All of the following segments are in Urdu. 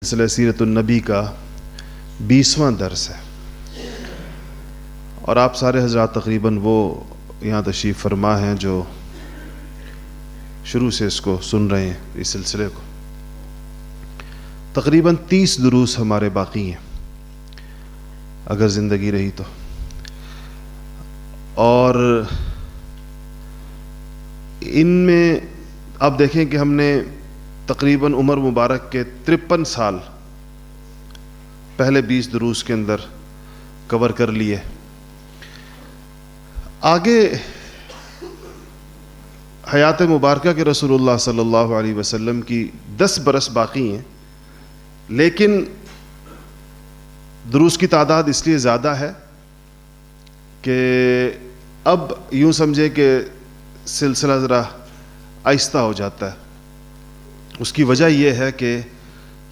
سلسلہ سیرت النبی کا 20واں درس ہے، اور آپ سارے حضرات تقریباً وہ یہاں تشریف فرما ہیں جو شروع سے اس کو سن رہے ہیں، اس سلسلے کو۔ تقریباً 30 دروس ہمارے باقی ہیں اگر زندگی رہی تو، اور ان میں آپ دیکھیں کہ ہم نے تقریباً عمر مبارک کے 53 سال پہلے 20 دروس کے اندر کور کر لیے۔ آگے حیات مبارکہ کے رسول اللہ صلی اللہ علیہ وسلم کی 10 برس باقی ہیں، لیکن دروس کی تعداد اس لیے زیادہ ہے کہ اب یوں سمجھے کہ سلسلہ ذرا آہستہ ہو جاتا ہے۔ اس کی وجہ یہ ہے کہ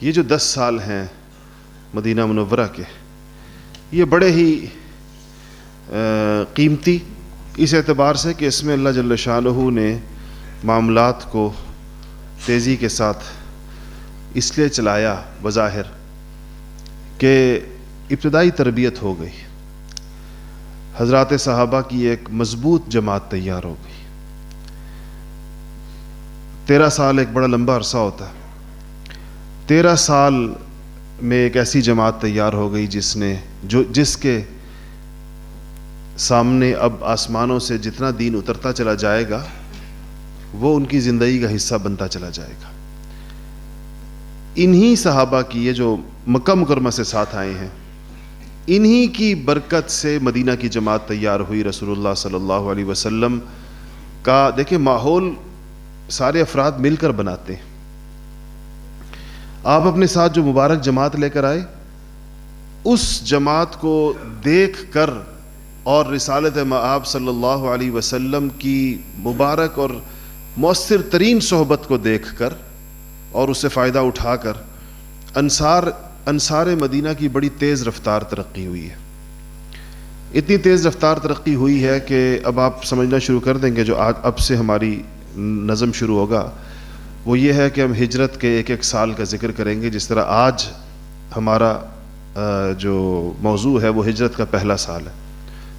یہ جو 10 سال ہیں مدینہ منورہ کے، یہ بڑے ہی قیمتی اس اعتبار سے کہ اس میں اللہ جل شانہ نے معاملات کو تیزی کے ساتھ اس لیے چلایا بظاہر کہ ابتدائی تربیت ہو گئی، حضرات صحابہ کی ایک مضبوط جماعت تیار ہو گئی۔ 13 سال ایک بڑا لمبا عرصہ ہوتا ہے، 13 سال میں ایک ایسی جماعت تیار ہو گئی جس کے سامنے اب آسمانوں سے جتنا دین اترتا چلا جائے گا وہ ان کی زندگی کا حصہ بنتا چلا جائے گا۔ انہی صحابہ کی، یہ جو مکہ مکرمہ سے ساتھ آئے ہیں، انہی کی برکت سے مدینہ کی جماعت تیار ہوئی۔ رسول اللہ صلی اللہ علیہ وسلم کا دیکھیں ماحول سارے افراد مل کر بناتے ہیں۔ آپ اپنے ساتھ جو مبارک جماعت لے کر آئے، اس جماعت کو دیکھ کر اور رسالت مآب صلی اللہ علیہ وسلم کی مبارک اور مؤثر ترین صحبت کو دیکھ کر اور اس سے فائدہ اٹھا کر انصار مدینہ کی بڑی تیز رفتار ترقی ہوئی ہے۔ اتنی تیز رفتار ترقی ہوئی ہے کہ اب آپ سمجھنا شروع کر دیں گے، جو اب سے ہماری نظم شروع ہوگا وہ یہ ہے کہ ہم ہجرت کے ایک سال کا ذکر کریں گے۔ جس طرح آج ہمارا جو موضوع ہے وہ ہجرت کا پہلا سال ہے،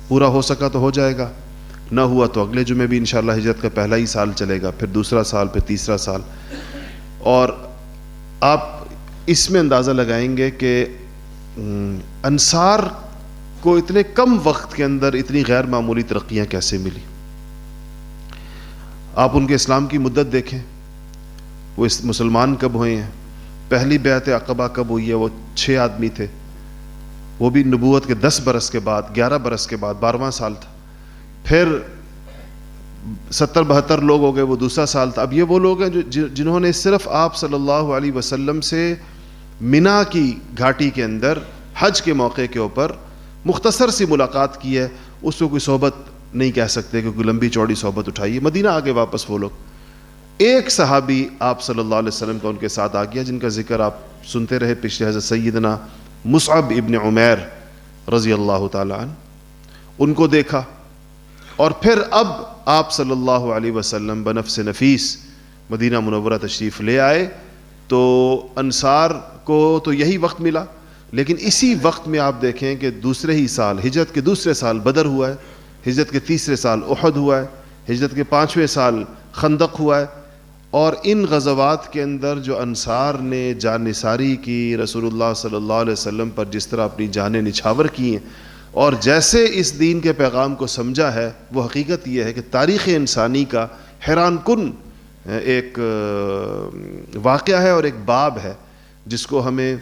پورا ہو سکا تو ہو جائے گا، نہ ہوا تو اگلے جمعے بھی انشاءاللہ ہجرت کا پہلا ہی سال چلے گا، پھر دوسرا سال، پھر تیسرا سال۔ اور آپ اس میں اندازہ لگائیں گے کہ انصار کو اتنے کم وقت کے اندر اتنی غیر معمولی ترقیاں کیسے ملی۔ آپ ان کے اسلام کی مدت دیکھیں، وہ مسلمان کب ہوئے ہیں، پہلی بیعت عقبہ کب ہوئی ہے، وہ 6 آدمی تھے، وہ بھی نبوت کے 10 برس کے بعد، 11 برس کے بعد، 12واں سال تھا۔ پھر 70-72 لوگ ہو گئے، وہ دوسرا سال تھا۔ اب یہ وہ لوگ ہیں جنہوں نے صرف آپ صلی اللہ علیہ وسلم سے منا کی گھاٹی کے اندر حج کے موقع کے اوپر مختصر سی ملاقات کی ہے، اس کو کوئی صحبت نہیں کہہ سکتے کہ کوئی لمبی چوڑی صحبت اٹھائی ہے۔ مدینہ آگے واپس وہ لوگ، ایک صحابی آپ صلی اللہ علیہ وسلم کا ان کے ساتھ آ گیا، جن کا ذکر آپ سنتے رہے پچھلے، حضرت سیدنا مصعب ابن عمیر رضی اللہ تعالی عنہ، ان کو دیکھا۔ اور پھر اب آپ صلی اللہ علیہ وسلم بنفس نفیس مدینہ منورہ تشریف لے آئے، تو انصار کو تو یہی وقت ملا، لیکن اسی وقت میں آپ دیکھیں کہ دوسرے ہی سال، ہجرت کے دوسرے سال بدر ہوا ہے، ہجرت کے تیسرے سال احد ہوا ہے، ہجرت کے 5ویں سال خندق ہوا ہے۔ اور ان غزوات کے اندر جو انصار نے جان نثاری کی، رسول اللہ صلی اللہ علیہ وسلم پر جس طرح اپنی جانیں نچھاور کی ہیں اور جیسے اس دین کے پیغام کو سمجھا ہے، وہ حقیقت یہ ہے کہ تاریخ انسانی کا حیران کن ایک واقعہ ہے اور ایک باب ہے، جس کو ہمیں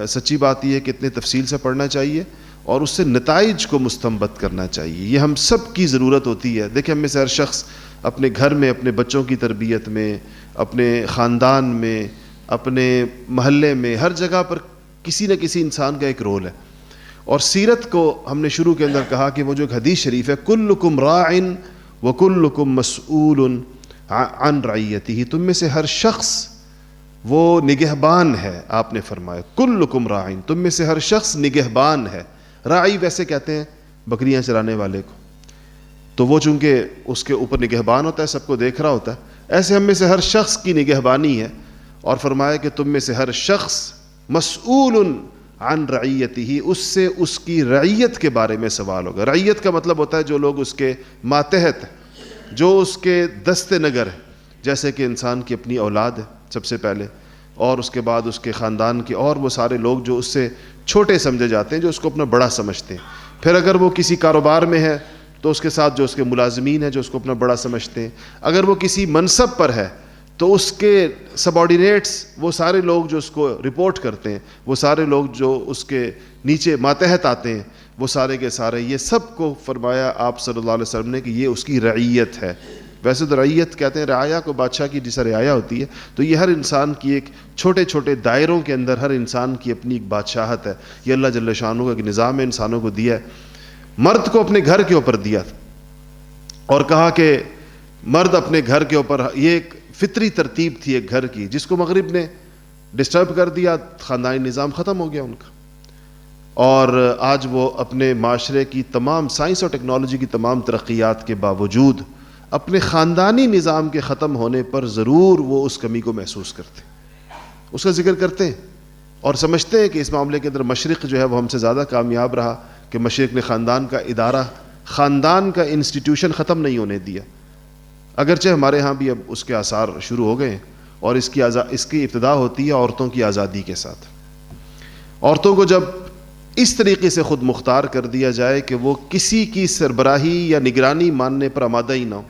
سچی بات یہ ہے کہ اتنے تفصیل سے پڑھنا چاہیے اور اس سے نتائج کو مستنبط کرنا چاہیے۔ یہ ہم سب کی ضرورت ہوتی ہے۔ دیکھیں، ہم میں سے ہر شخص اپنے گھر میں، اپنے بچوں کی تربیت میں، اپنے خاندان میں، اپنے محلے میں، ہر جگہ پر کسی نہ کسی انسان کا ایک رول ہے۔ اور سیرت کو ہم نے شروع کے اندر کہا کہ وہ جو ایک حدیث شریف ہے، کلکم راع وکلکم مسئول عن رعیتہ، تم میں سے ہر شخص وہ نگہبان ہے۔ آپ نے فرمایا کلکم راع، تم میں سے ہر شخص نگہبان ہے۔ راعی ویسے کہتے ہیں بکریاں چرانے والے کو، تو وہ چونکہ اس کے اوپر نگہبان ہوتا ہے، سب کو دیکھ رہا ہوتا ہے، ایسے ہم میں سے ہر شخص کی نگہبانی ہے۔ اور فرمایا کہ تم میں سے ہر شخص مسئول عن رعیتہ، اس سے اس کی رعیت کے بارے میں سوال ہوگا. رعیت کا مطلب ہوتا ہے جو لوگ اس کے ماتحت ہیں، جو اس کے دست نگر ہیں، جیسے کہ انسان کی اپنی اولاد ہے سب سے پہلے، اور اس کے بعد اس کے خاندان کے اور وہ سارے لوگ جو اس سے چھوٹے سمجھے جاتے ہیں، جو اس کو اپنا بڑا سمجھتے ہیں. پھر اگر وہ کسی کاروبار میں ہے تو اس کے ساتھ جو اس کے ملازمین ہیں جو اس کو اپنا بڑا سمجھتے ہیں. اگر وہ کسی منصب پر ہے تو اس کے سب آرڈینیٹس، وہ سارے لوگ جو اس کو رپورٹ کرتے ہیں، وہ سارے لوگ جو اس کے نیچے ماتحت آتے ہیں، وہ سارے کے سارے، یہ سب کو فرمایا آپ صلی اللہ علیہ وسلم نے کہ یہ اس کی رعیت ہے. ویسے تو رعیت کہتے ہیں رعایا کو، بادشاہ کی جیسا رعایا ہوتی ہے، تو یہ ہر انسان کی ایک چھوٹے چھوٹے دائروں کے اندر ہر انسان کی اپنی ایک بادشاہت ہے. یہ اللہ جل شانہ کا ایک نظام ہے، انسانوں کو دیا ہے. مرد کو اپنے گھر کے اوپر دیا اور کہا کہ مرد اپنے گھر کے اوپر، یہ ایک فطری ترتیب تھی ایک گھر کی، جس کو مغرب نے ڈسٹرب کر دیا، خاندانی نظام ختم ہو گیا ان کا. اور آج وہ اپنے معاشرے کی تمام سائنس اور ٹیکنالوجی کی تمام ترقیات کے باوجود اپنے خاندانی نظام کے ختم ہونے پر ضرور وہ اس کمی کو محسوس کرتے ہیں، اس کا ذکر کرتے ہیں اور سمجھتے ہیں کہ اس معاملے کے اندر مشرق جو ہے وہ ہم سے زیادہ کامیاب رہا کہ مشرق نے خاندان کا ادارہ، خاندان کا انسٹیٹیوشن ختم نہیں ہونے دیا. اگرچہ ہمارے ہاں بھی اب اس کے آثار شروع ہو گئے ہیں، اور اس کی ابتدا ہوتی ہے عورتوں کی آزادی کے ساتھ. عورتوں کو جب اس طریقے سے خود مختار کر دیا جائے کہ وہ کسی کی سربراہی یا نگرانی ماننے پر آمادہ ہی نہ ہو،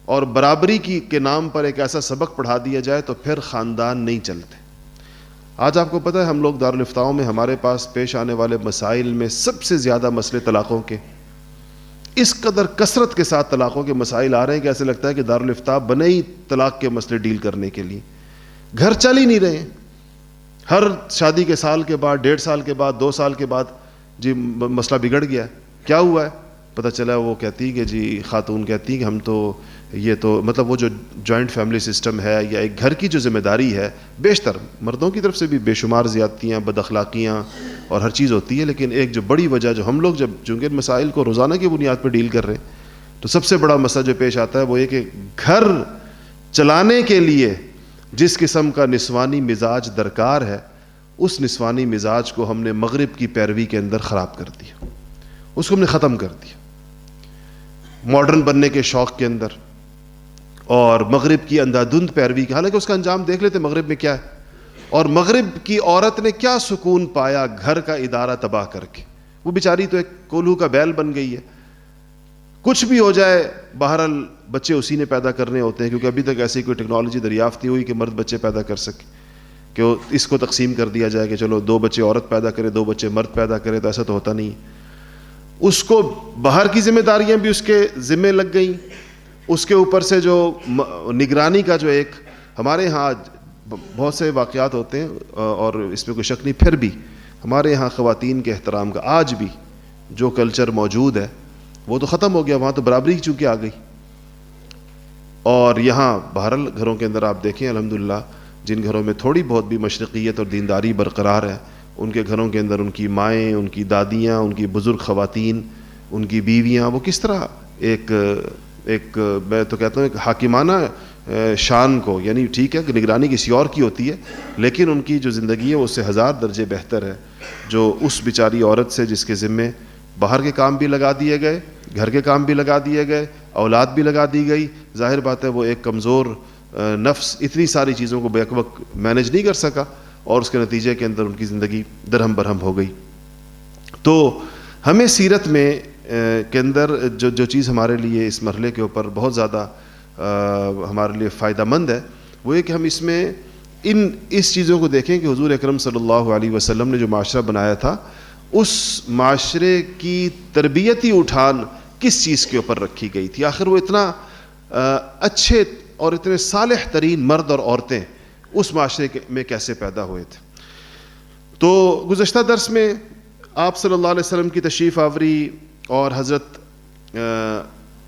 اور برابری کے نام پر ایک ایسا سبق پڑھا دیا جائے، تو پھر خاندان نہیں چلتے. آج آپ کو پتہ ہے ہم لوگ دارالفتاؤں میں ہمارے پاس پیش آنے والے مسائل میں سب سے زیادہ مسئلے طلاقوں کے، اس قدر کثرت کے ساتھ طلاقوں کے مسائل آ رہے ہیں کہ ایسے لگتا ہے کہ دارالفتاء بنے ہی طلاق کے مسئلے ڈیل کرنے کے لیے. گھر چل ہی نہیں رہے ہیں. ہر شادی کے سال کے بعد، 1.5 سال کے بعد، 2 سال کے بعد جی مسئلہ بگڑ گیا ہے. کیا ہوا ہے؟ پتہ چلا وہ کہتی کہ جی خاتون کہتی کہ ہم تو یہ تو مطلب وہ جو جوائنٹ فیملی سسٹم ہے یا ایک گھر کی جو ذمہ داری ہے، بیشتر مردوں کی طرف سے بھی بے شمار زیادتیاں، بد اخلاقیاں اور ہر چیز ہوتی ہے، لیکن ایک جو بڑی وجہ جو ہم لوگ جب چونکہ مسائل کو روزانہ کی بنیاد پر ڈیل کر رہے ہیں، تو سب سے بڑا مسئلہ جو پیش آتا ہے وہ یہ کہ گھر چلانے کے لیے جس قسم کا نسوانی مزاج درکار ہے، اس نسوانی مزاج کو ہم نے مغرب کی پیروی کے اندر خراب کر دیا، اس کو ہم نے ختم کر دیا ماڈرن بننے کے شوق کے اندر، اور مغرب کی اندھادھند پیروی کی. حالانکہ اس کا انجام دیکھ لیتے مغرب میں کیا ہے، اور مغرب کی عورت نے کیا سکون پایا گھر کا ادارہ تباہ کر کے. وہ بیچاری تو ایک کولہو کا بیل بن گئی ہے. کچھ بھی ہو جائے بہرحال بچے اسی نے پیدا کرنے ہوتے ہیں، کیونکہ ابھی تک ایسی کوئی ٹیکنالوجی دریافت نہیں ہوئی کہ مرد بچے پیدا کر سکے، کہ اس کو تقسیم کر دیا جائے کہ چلو 2 بچے عورت پیدا کرے، 2 بچے مرد پیدا کرے. تو ایسا تو ہوتا نہیں. اس کو باہر کی ذمہ داریاں بھی اس کے ذمے لگ گئیں. اس کے اوپر سے جو نگرانی کا جو ایک ہمارے ہاں بہت سے واقعات ہوتے ہیں، اور اس میں کوئی شک نہیں، پھر بھی ہمارے ہاں خواتین کے احترام کا آج بھی جو کلچر موجود ہے وہ تو ختم ہو گیا. وہاں تو برابری چونکہ آ گئی. اور یہاں بہرحال گھروں کے اندر آپ دیکھیں الحمدللہ جن گھروں میں تھوڑی بہت بھی مشرقیت اور دینداری برقرار ہے، ان کے گھروں کے اندر ان کی مائیں، ان کی دادیاں، ان کی بزرگ خواتین، ان کی بیویاں، وہ کس طرح ایک میں تو کہتا ہوں ایک حاکمانہ شان کو، یعنی ٹھیک ہے کہ نگرانی کسی اور کی ہوتی ہے، لیکن ان کی جو زندگی ہے وہ اس سے 1000 درجے بہتر ہے جو اس بیچاری عورت سے جس کے ذمے باہر کے کام بھی لگا دیے گئے، گھر کے کام بھی لگا دیے گئے، اولاد بھی لگا دی گئی. ظاہر بات ہے وہ ایک کمزور نفس اتنی ساری چیزوں کو بیک وقت مینج نہیں کر سکا، اور اس کے نتیجے کے اندر ان کی زندگی درہم برہم ہو گئی. تو ہمیں سیرت میں کے اندر جو چیز ہمارے لیے اس مرحلے کے اوپر بہت زیادہ ہمارے لیے فائدہ مند ہے وہ یہ کہ ہم اس میں اس چیزوں کو دیکھیں کہ حضور اکرم صلی اللہ علیہ وسلم نے جو معاشرہ بنایا تھا، اس معاشرے کی تربیتی اٹھان کس چیز کے اوپر رکھی گئی تھی. آخر وہ اتنا اچھے اور اتنے صالح ترین مرد اور عورتیں اس معاشرے میں کیسے پیدا ہوئے تھے. تو گزشتہ درس میں آپ صلی اللہ علیہ وسلم کی تشریف آوری اور حضرت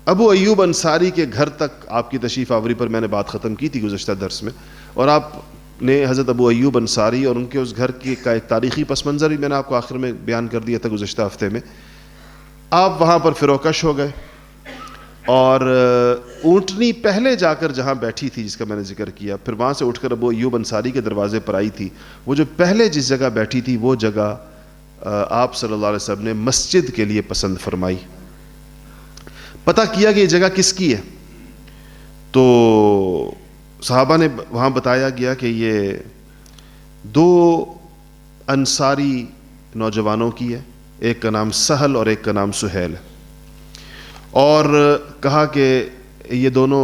ابو ایوب انصاری کے گھر تک آپ کی تشریف آوری پر میں نے بات ختم کی تھی گزشتہ درس میں، اور آپ نے حضرت ابو ایوب انصاری اور ان کے اس گھر کا ایک تاریخی پس منظر بھی میں نے آپ کو آخر میں بیان کر دیا تھا گزشتہ ہفتے میں. آپ وہاں پر فروکش ہو گئے، اور اونٹنی پہلے جا کر جہاں بیٹھی تھی جس کا میں نے ذکر کیا، پھر وہاں سے اٹھ کر ابو ایوب انصاری کے دروازے پر آئی تھی، وہ جو پہلے جس جگہ بیٹھی تھی وہ جگہ آپ صلی اللہ علیہ وسلم نے مسجد کے لیے پسند فرمائی۔ پتہ کیا کہ یہ جگہ کس کی ہے، تو صحابہ نے وہاں بتایا گیا کہ یہ 2 انصاری نوجوانوں کی ہے، ایک کا نام سہل اور ایک کا نام سہیل ہے، اور کہا کہ یہ دونوں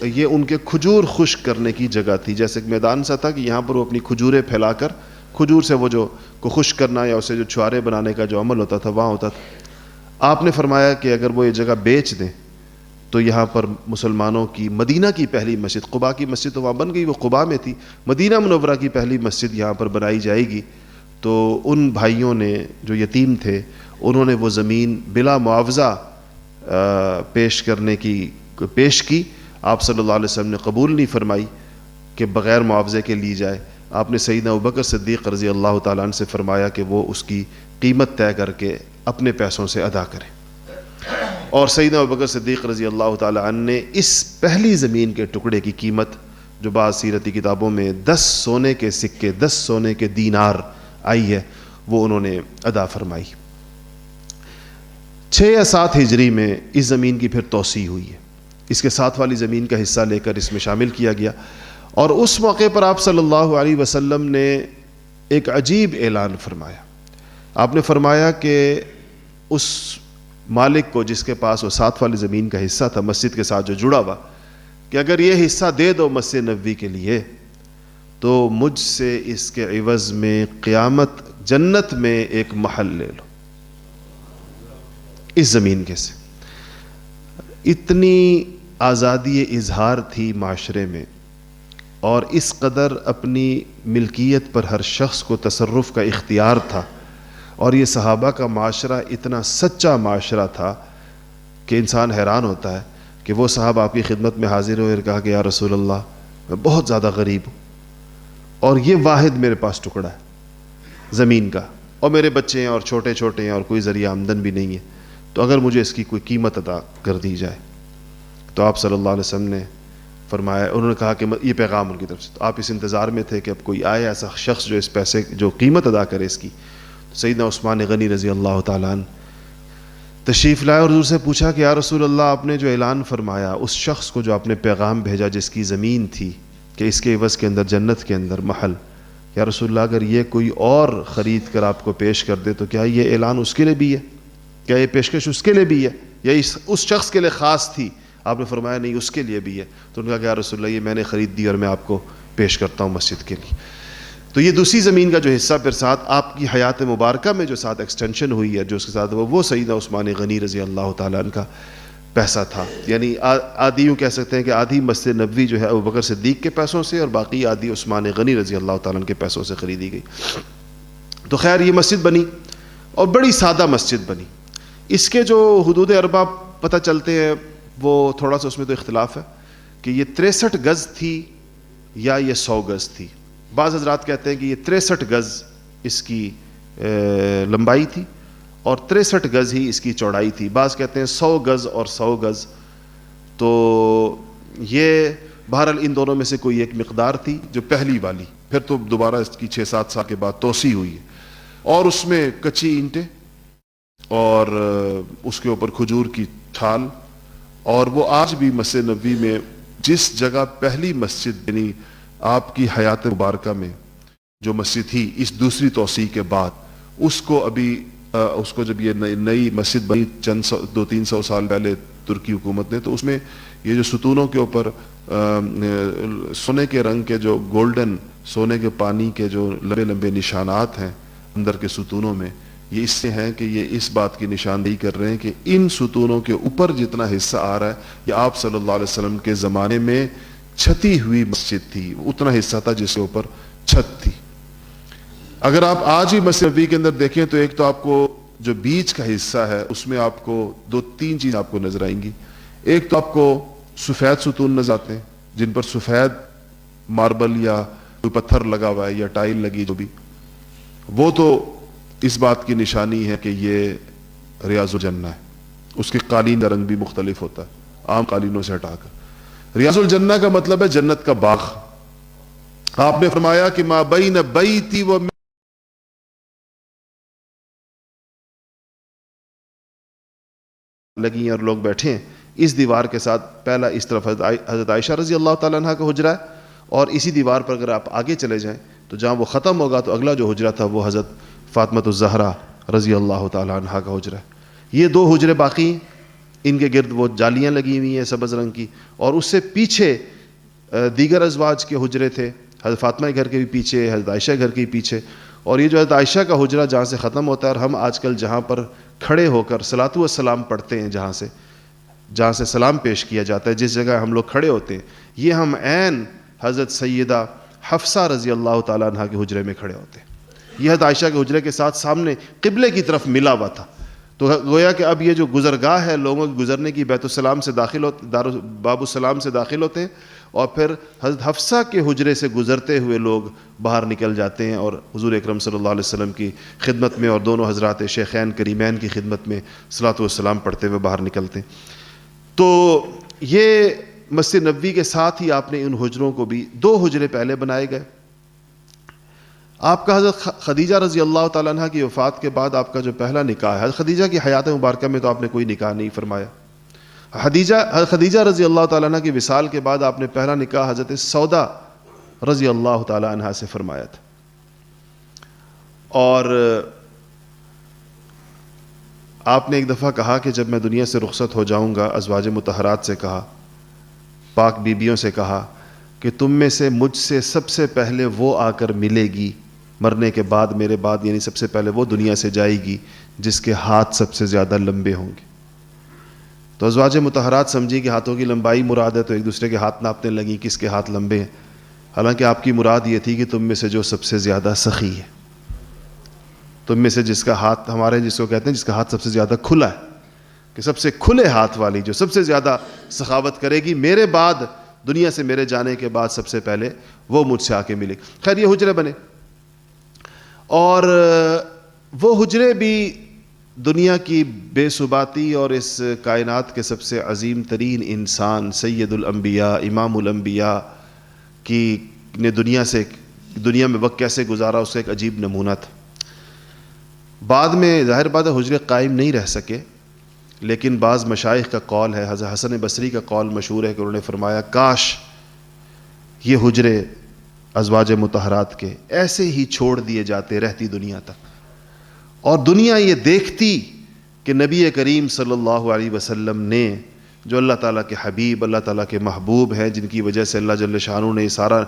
یہ ان کے کھجور خشک کرنے کی جگہ تھی، جیسے ایک میدان سا تھا کہ یہاں پر وہ اپنی کھجوریں پھیلا کر کھجور سے وہ جو کو خشک کرنا یا اسے جو چھوارے بنانے کا جو عمل ہوتا تھا وہاں ہوتا تھا۔ آپ نے فرمایا کہ اگر وہ یہ جگہ بیچ دیں تو یہاں پر مسلمانوں کی مدینہ کی پہلی مسجد، قباء کی مسجد تو وہاں بن گئی، وہ قباء میں تھی، مدینہ منورہ کی پہلی مسجد یہاں پر بنائی جائے گی۔ تو ان بھائیوں نے جو یتیم تھے انہوں نے وہ زمین بلا معاوضہ پیش کی، آپ صلی اللہ علیہ وسلم نے قبول نہیں فرمائی کہ بغیر معاوضے کے لی جائے۔ آپ نے سیدنا ابوبکر صدیق رضی اللہ تعالیٰ عنہ سے فرمایا کہ وہ اس کی قیمت طے کر کے اپنے پیسوں سے ادا کریں، اور سیدنا ابوبکر صدیق رضی اللہ تعالیٰ عنہ نے اس پہلی زمین کے ٹکڑے کی قیمت جو بعض سیرتی کتابوں میں 10 سونے کے سکے، 10 سونے کے دینار آئی ہے، وہ انہوں نے ادا فرمائی۔ 6 یا 7 ہجری میں اس زمین کی پھر توسیع ہوئی ہے، اس کے ساتھ والی زمین کا حصہ لے کر اس میں شامل کیا گیا، اور اس موقع پر آپ صلی اللہ علیہ وسلم نے ایک عجیب اعلان فرمایا۔ آپ نے فرمایا کہ اس مالک کو جس کے پاس وہ ساتھ والی زمین کا حصہ تھا مسجد کے ساتھ جو جڑا ہوا، کہ اگر یہ حصہ دے دو مسجد نبوی کے لیے تو مجھ سے اس کے عوض میں قیامت جنت میں ایک محل لے لو اس زمین کے سے۔ اتنی آزادی اظہار تھی معاشرے میں، اور اس قدر اپنی ملکیت پر ہر شخص کو تصرف کا اختیار تھا، اور یہ صحابہ کا معاشرہ اتنا سچا معاشرہ تھا کہ انسان حیران ہوتا ہے کہ وہ صاحب آپ کی خدمت میں حاضر ہوئے اور کہا کہ یا رسول اللہ میں بہت زیادہ غریب ہوں، اور یہ واحد میرے پاس ٹکڑا ہے زمین کا، اور میرے بچے ہیں اور چھوٹے چھوٹے ہیں اور کوئی ذریعہ آمدن بھی نہیں ہے، تو اگر مجھے اس کی کوئی قیمت ادا کر دی جائے۔ تو آپ صلی اللہ علیہ وسلم نے فرمایا، انہوں نے کہا کہ یہ پیغام ان کی طرف سے، تو آپ اس انتظار میں تھے کہ اب کوئی آئے ایسا شخص جو اس پیسے جو قیمت ادا کرے اس کی۔ سیدنا عثمان غنی رضی اللہ تعالیٰ عنہ تشریف لائے اور حضور سے پوچھا کہ یا رسول اللہ آپ نے جو اعلان فرمایا اس شخص کو جو آپ نے پیغام بھیجا جس کی زمین تھی کہ اس کے عوض کے اندر جنت کے اندر محل، یا رسول اللہ اگر یہ کوئی اور خرید کر آپ کو پیش کر دے تو کیا یہ اعلان اس کے لیے بھی ہے، کیا یہ پیشکش اس کے لیے بھی ہے، یا اس شخص کے لیے خاص تھی؟ آپ نے فرمایا نہیں اس کے لیے بھی ہے۔ تو انہوں نے کہا کہ یا رسول اللہ یہ میں نے خرید دی اور میں آپ کو پیش کرتا ہوں مسجد کے لیے۔ تو یہ دوسری زمین کا جو حصہ پھر ساتھ آپ کی حیات مبارکہ میں جو ساتھ ایکسٹینشن ہوئی ہے جو اس کے ساتھ وہ سیدنا عثمان غنی رضی اللہ تعالیٰ عنہ کا پیسہ تھا، یعنی آدھی یوں کہہ سکتے ہیں کہ آدھی مسجد نبوی جو ہے ابوبکر صدیق کے پیسوں سے اور باقی آدھی عثمان غنی رضی اللہ تعالیٰ عنہ کے پیسوں سے خریدی گئی۔ تو خیر یہ مسجد بنی اور بڑی سادہ مسجد بنی۔ اس کے جو حدود اربع پتہ چلتے ہیں وہ تھوڑا سا اس میں تو اختلاف ہے کہ یہ 63 گز تھی یا یہ 100 گز تھی۔ بعض حضرات کہتے ہیں کہ یہ 63 گز اس کی لمبائی تھی اور 63 گز ہی اس کی چوڑائی تھی، بعض کہتے ہیں 100 گز اور 100 گز۔ تو یہ بہرحال ان دونوں میں سے کوئی ایک مقدار تھی جو پہلی والی، پھر تو دوبارہ اس کی 6-7 سال کے بعد توسیع ہوئی ہے، اور اس میں کچی اینٹیں اور اس کے اوپر کھجور کی ٹھال، اور وہ آج بھی مسجد نبوی میں جس جگہ پہلی مسجد یعنی آپ کی حیات مبارکہ میں جو مسجد تھی اس دوسری توسیع کے بعد اس کو ابھی اس کو جب یہ نئی مسجد بنی چند 200-300 سال پہلے ترکی حکومت نے، تو اس میں یہ جو ستونوں کے اوپر سونے کے رنگ کے جو گولڈن سونے کے پانی کے جو لمبے لمبے نشانات ہیں اندر کے ستونوں میں، یہ اس سے ہیں کہ یہ اس بات کی نشاندہی کر رہے ہیں کہ ان ستونوں کے اوپر جتنا حصہ آ رہا ہے یہ آپ صلی اللہ علیہ وسلم کے زمانے میں چھتی ہوئی مسجد تھی، اتنا حصہ تھا جس کے اوپر چھت تھی۔ اگر آپ آج ہی مسجد نبوی کے اندر دیکھیں تو ایک تو آپ کو جو بیچ کا حصہ ہے اس میں آپ کو 2-3 چیز آپ کو نظر آئیں گی۔ ایک تو آپ کو سفید ستون نظر آتے ہیں جن پر سفید ماربل یا کوئی پتھر لگا ہوا ہے یا ٹائل لگی جو بھی، وہ تو اس بات کی نشانی ہے کہ یہ ریاض الجنہ ہے، اس کے قالین کا رنگ بھی مختلف ہوتا ہے، عام قالینوں سے ہٹا کر. ریاض الجنہ کا مطلب ہے جنت کا باغ. آپ نے فرمایا کہ ما بین بیتی و لگی اور لوگ بیٹھے ہیں, اس دیوار کے ساتھ پہلا اس طرف حضرت عائشہ رضی اللہ تعالیٰ عنہ کا حجرہ ہے, اور اسی دیوار پر اگر آپ آگے چلے جائیں تو جہاں وہ ختم ہوگا تو اگلا جو حجرہ تھا وہ حضرت فاطمہ الزہرا رضی اللہ تعالیٰ عنہ کا حجرہ ہے. یہ دو حجرے باقی ہیں, ان کے گرد وہ جالیاں لگی ہوئی ہیں سبز رنگ کی, اور اس سے پیچھے دیگر ازواج کے حجرے تھے, حضرت فاطمہ کے گھر کے بھی پیچھے, حضرت عائشہ کے گھر کے بھی پیچھے. اور یہ جو حضرت عائشہ کا حجرہ جہاں سے ختم ہوتا ہے, اور ہم آج کل جہاں پر کھڑے ہو کر صلاۃ والسلام پڑھتے ہیں, جہاں سے سلام پیش کیا جاتا ہے, جس جگہ ہم لوگ کھڑے ہوتے ہیں, یہ ہم عین حضرت سیدہ حفصہ رضی اللہ تعالیٰ عنہ کے حجرے میں کھڑے ہوتے ہیں. یہ حضرت عائشہ کے حجرے کے ساتھ سامنے قبلے کی طرف ملا ہوا تھا. تو گویا کہ اب یہ جو گزرگاہ ہے لوگوں کے گزرنے کی, بیت السلام سے داخل ہوتے, باب السلام سے داخل ہوتے ہیں, اور پھر حضرت حفصہ کے حجرے سے گزرتے ہوئے لوگ باہر نکل جاتے ہیں اور حضور اکرم صلی اللہ علیہ وسلم کی خدمت میں اور دونوں حضرات شیخین کریمین کی خدمت میں صلاۃ والسلام پڑھتے ہوئے باہر نکلتے ہیں. تو یہ مسجد نبوی کے ساتھ ہی آپ نے ان حجروں کو بھی 2 حجرے پہلے بنائے گئے. آپ کا حضرت خدیجہ رضی اللہ تعالیٰ عنہ کی وفات کے بعد آپ کا جو پہلا نکاح ہے, حضرت خدیجہ کی حیات مبارکہ میں تو آپ نے کوئی نکاح نہیں فرمایا. حضرت خدیجہ رضی اللہ تعالیٰ عنہ کی وصال کے بعد آپ نے پہلا نکاح حضرت سودا رضی اللہ تعالیٰ عنہ سے فرمایا تھا. اور آپ نے ایک دفعہ کہا کہ جب میں دنیا سے رخصت ہو جاؤں گا, ازواج مطہرات سے کہا, پاک بیبیوں سے کہا کہ تم میں سے مجھ سے سب سے پہلے وہ آ کر ملے گی مرنے کے بعد, میرے بعد, یعنی سب سے پہلے وہ دنیا سے جائے گی جس کے ہاتھ سب سے زیادہ لمبے ہوں گے. تو ازواج مطہرات سمجھی کہ ہاتھوں کی لمبائی مراد ہے, تو ایک دوسرے کے ہاتھ ناپنے لگی کس کے ہاتھ لمبے ہیں, حالانکہ آپ کی مراد یہ تھی کہ تم میں سے جو سب سے زیادہ سخی ہے, تم میں سے جس کا ہاتھ, ہمارے جس کو کہتے ہیں جس کا ہاتھ سب سے زیادہ کھلا ہے, کہ سب سے کھلے ہاتھ والی جو سب سے زیادہ سخاوت کرے گی میرے بعد, دنیا سے میرے جانے کے بعد سب سے پہلے وہ مجھ سے آ کے ملے. خیر یہ حجرے بنے, اور وہ حجرے بھی دنیا کی بے ثباتی اور اس کائنات کے سب سے عظیم ترین انسان سید الانبیاء امام الانبیاء کی نے دنیا میں وقت کیسے گزارا اس کا ایک عجیب نمونہ تھا. بعد میں ظاہر بات ہے حجرے قائم نہیں رہ سکے, لیکن بعض مشائخ کا قول ہے, حضرت حسن بصری کا قول مشہور ہے کہ انہوں نے فرمایا کاش یہ حجرے ازواج مطہرات کے ایسے ہی چھوڑ دیے جاتے رہتی دنیا تک, اور دنیا یہ دیکھتی کہ نبی کریم صلی اللہ علیہ وسلم نے, جو اللہ تعالیٰ کے حبیب, اللہ تعالیٰ کے محبوب ہیں, جن کی وجہ سے اللہ جل شانہ نے سارا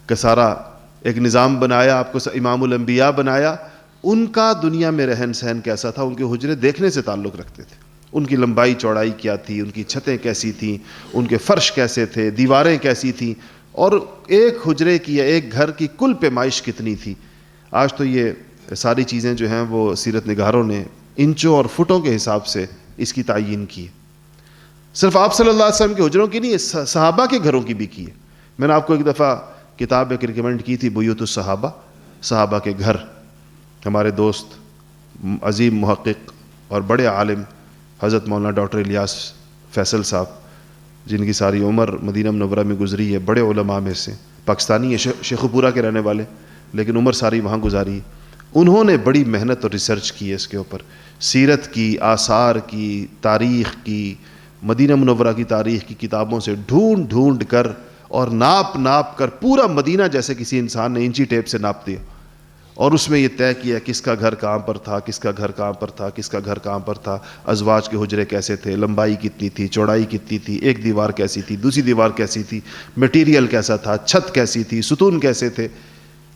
کا سارا ایک نظام بنایا, آپ کو امام الانبیاء بنایا, ان کا دنیا میں رہن سہن کیسا تھا, ان کے حجرے دیکھنے سے تعلق رکھتے تھے. ان کی لمبائی چوڑائی کیا تھی, ان کی چھتیں کیسی تھیں, ان کے فرش کیسے تھے, دیواریں کیسی تھیں, اور ایک حجرے کی یا ایک گھر کی کل پیمائش کتنی تھی. آج تو یہ ساری چیزیں جو ہیں وہ سیرت نگاروں نے انچوں اور فٹوں کے حساب سے اس کی تعیین کی ہے. صرف آپ صلی اللہ علیہ وسلم کے حجروں کی نہیں, صحابہ کے گھروں کی بھی کی ہے. میں نے آپ کو ایک دفعہ کتاب ایک ریکمینڈ کی تھی, بیوت الصحابہ, صحابہ کے گھر. ہمارے دوست عظیم محقق اور بڑے عالم حضرت مولانا ڈاکٹر الیاس فیصل صاحب, جن کی ساری عمر مدینہ منورہ میں گزری ہے, بڑے علماء میں سے, پاکستانی ہے, شیخو پورہ کے رہنے والے, لیکن عمر ساری وہاں گزاری. انہوں نے بڑی محنت اور ریسرچ کی ہے اس کے اوپر, سیرت کی, آثار کی, تاریخ کی, مدینہ منورہ کی تاریخ کی کتابوں سے ڈھونڈ کر اور ناپ کر پورا مدینہ جیسے کسی انسان نے انچی ٹیپ سے ناپ دیا, اور اس میں یہ طے کیا کس کا گھر کہاں پر تھا, کس کا گھر کہاں پر تھا, کس کا گھر کہاں پر تھا, ازواج کے حجرے کیسے تھے, لمبائی کتنی تھی, چوڑائی کتنی تھی, ایک دیوار کیسی تھی, دوسری دیوار کیسی تھی, میٹیریل کیسا تھا, چھت کیسی تھی, ستون کیسے تھے.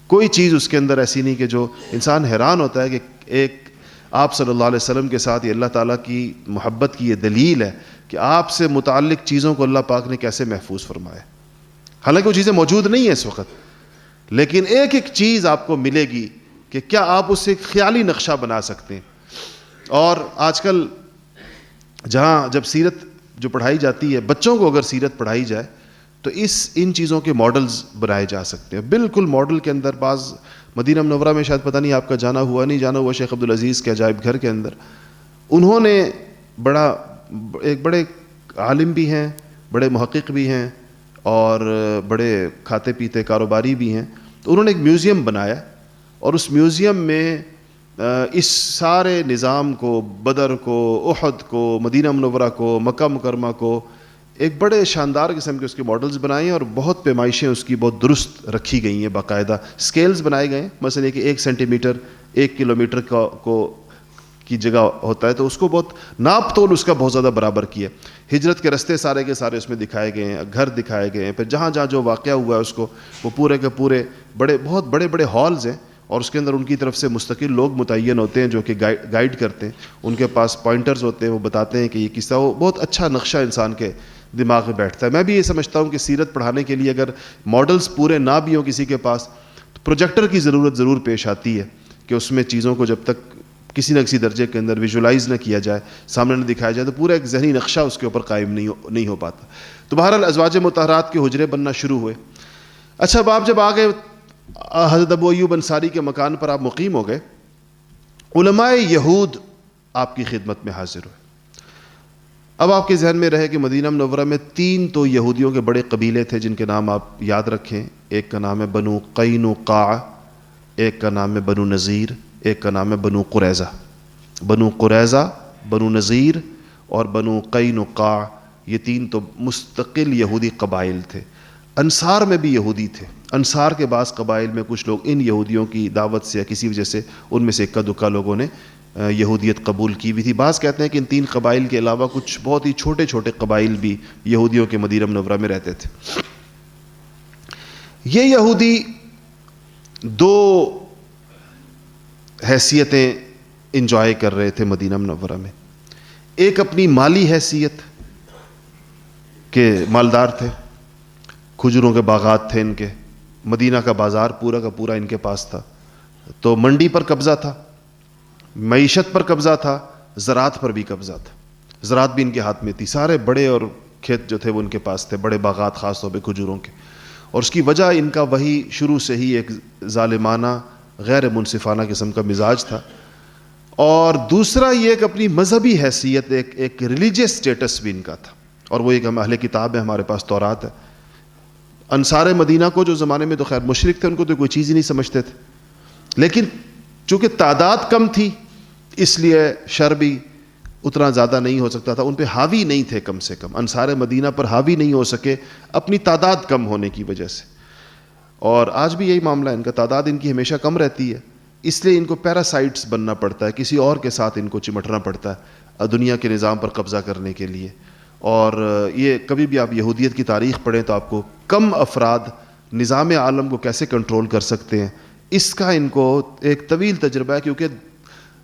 کوئی چیز اس کے اندر ایسی نہیں کہ جو انسان حیران ہوتا ہے کہ ایک آپ صلی اللہ علیہ وسلم کے ساتھ یہ اللہ تعالیٰ کی محبت کی یہ دلیل ہے کہ آپ سے متعلق چیزوں کو اللہ پاک نے کیسے محفوظ فرمایا. حالانکہ وہ چیزیں موجود نہیں ہیں اس وقت, لیکن ایک ایک چیز آپ کو ملے گی کہ کیا آپ اس سے ایک خیالی نقشہ بنا سکتے ہیں. اور آج کل جب سیرت جو پڑھائی جاتی ہے, بچوں کو اگر سیرت پڑھائی جائے تو ان چیزوں کے ماڈلز بنائے جا سکتے ہیں. بالکل ماڈل کے اندر بعض مدینہ منورہ میں شاید پتہ نہیں آپ کا جانا ہوا شیخ عبدالعزیز کے عجائب گھر کے اندر انہوں نے ایک بڑے عالم بھی ہیں, بڑے محقق بھی ہیں اور بڑے کھاتے پیتے کاروباری بھی ہیں. تو انہوں نے ایک میوزیم بنایا اور اس میوزیم میں اس سارے نظام کو, بدر کو, احد کو, مدینہ منورہ کو, مکہ مکرمہ کو, ایک بڑے شاندار قسم کے اس کے ماڈلز بنائے ہیں اور بہت پیمائشیں اس کی بہت درست رکھی گئی ہیں, باقاعدہ سکیلز بنائے گئے ہیں. مثلا کہ 1 سینٹی میٹر 1 کلومیٹر کی جگہ ہوتا ہے تو اس کو بہت ناپ تول اس کا بہت زیادہ برابر کیا. ہجرت کے رستے سارے کے سارے اس میں دکھائے گئے ہیں, گھر دکھائے گئے ہیں, پھر جہاں جہاں جو واقعہ ہوا ہے اس کو, وہ پورے کے پورے بہت بڑے بڑے ہالز ہیں اور اس کے اندر ان کی طرف سے مستقل لوگ متعین ہوتے ہیں جو کہ گائیڈ کرتے ہیں. ان کے پاس پوائنٹرز ہوتے ہیں, وہ بتاتے ہیں کہ یہ قصہ, وہ بہت اچھا نقشہ انسان کے دماغ میں بیٹھتا ہے. میں بھی یہ سمجھتا ہوں کہ سیرت پڑھانے کے لیے اگر ماڈلز پورے نہ بھی ہوں کسی کے پاس, تو پروجیکٹر کی ضرورت ضرور پیش آتی ہے کہ اس میں چیزوں کو جب تک کسی نہ کسی درجے کے اندر ویژولائز نہ کیا جائے, سامنے نہ دکھایا جائے, تو پورا ایک ذہنی نقشہ اس کے اوپر قائم نہیں ہو پاتا. تو بہرحال ازواج مطہرات کے حجرے بننا شروع ہوئے. اچھا, اب آپ جب آ گئے حضرت ابو ایوب انصاری کے مکان پر آپ مقیم ہو گئے, علماء یہود آپ کی خدمت میں حاضر ہوئے. اب آپ کے ذہن میں رہے کہ مدینہ منورہ میں 3 تو یہودیوں کے بڑے قبیلے تھے جن کے نام آپ یاد رکھیں. ایک کا نام ہے بنو قینقاع, ایک کا نام ہے بنو نذیر, ایک کا نام ہے بنو قریظہ. بنو قریظہ, بنو نذیر اور بنو قینقاع, یہ 3 تو مستقل یہودی قبائل تھے. انصار میں بھی یہودی تھے. انصار کے بعض قبائل میں کچھ لوگ ان یہودیوں کی دعوت سے یا کسی وجہ سے ان میں سے اکا دکا لوگوں نے یہودیت قبول کی ہوئی تھی. بعض کہتے ہیں کہ ان 3 قبائل کے علاوہ کچھ بہت ہی چھوٹے چھوٹے قبائل بھی یہودیوں کے مدینہ منورہ میں رہتے تھے. یہ یہودی 2 حیثیتیں انجوائے کر رہے تھے مدینہ منورہ میں. ایک اپنی مالی حیثیت کے مالدار تھے, کھجوروں کے باغات تھے ان کے, مدینہ کا بازار پورا کا پورا ان کے پاس تھا, تو منڈی پر قبضہ تھا, معیشت پر قبضہ تھا, زراعت پر بھی قبضہ تھا. زراعت بھی ان کے ہاتھ میں تھی, سارے بڑے اور کھیت جو تھے وہ ان کے پاس تھے, بڑے باغات خاص طور پہ کھجوروں کے. اور اس کی وجہ ان کا وہی شروع سے ہی ایک ظالمانہ غیر منصفانہ قسم کا مزاج تھا. اور دوسرا یہ کہ اپنی مذہبی حیثیت, ایک ریلیجیس سٹیٹس بھی ان کا تھا. اور وہ ایک ہم اہل کتاب ہے, ہمارے پاس تورات ہے. انصار مدینہ کو جو زمانے میں تو خیر مشرک تھے, ان کو تو کوئی چیز ہی نہیں سمجھتے تھے, لیکن چونکہ تعداد کم تھی اس لیے شر بھی اتنا زیادہ نہیں ہو سکتا تھا. ان پہ حاوی نہیں تھے, کم سے کم انصار مدینہ پر حاوی نہیں ہو سکے اپنی تعداد کم ہونے کی وجہ سے. اور آج بھی یہی معاملہ ہے, ان کا تعداد ان کی ہمیشہ کم رہتی ہے, اس لیے ان کو پیراسائٹس بننا پڑتا ہے, کسی اور کے ساتھ ان کو چمٹنا پڑتا ہے دنیا کے نظام پر قبضہ کرنے کے لیے. اور یہ کبھی بھی آپ یہودیت کی تاریخ پڑھیں تو آپ کو کم افراد نظام عالم کو کیسے کنٹرول کر سکتے ہیں اس کا ان کو ایک طویل تجربہ ہے, کیونکہ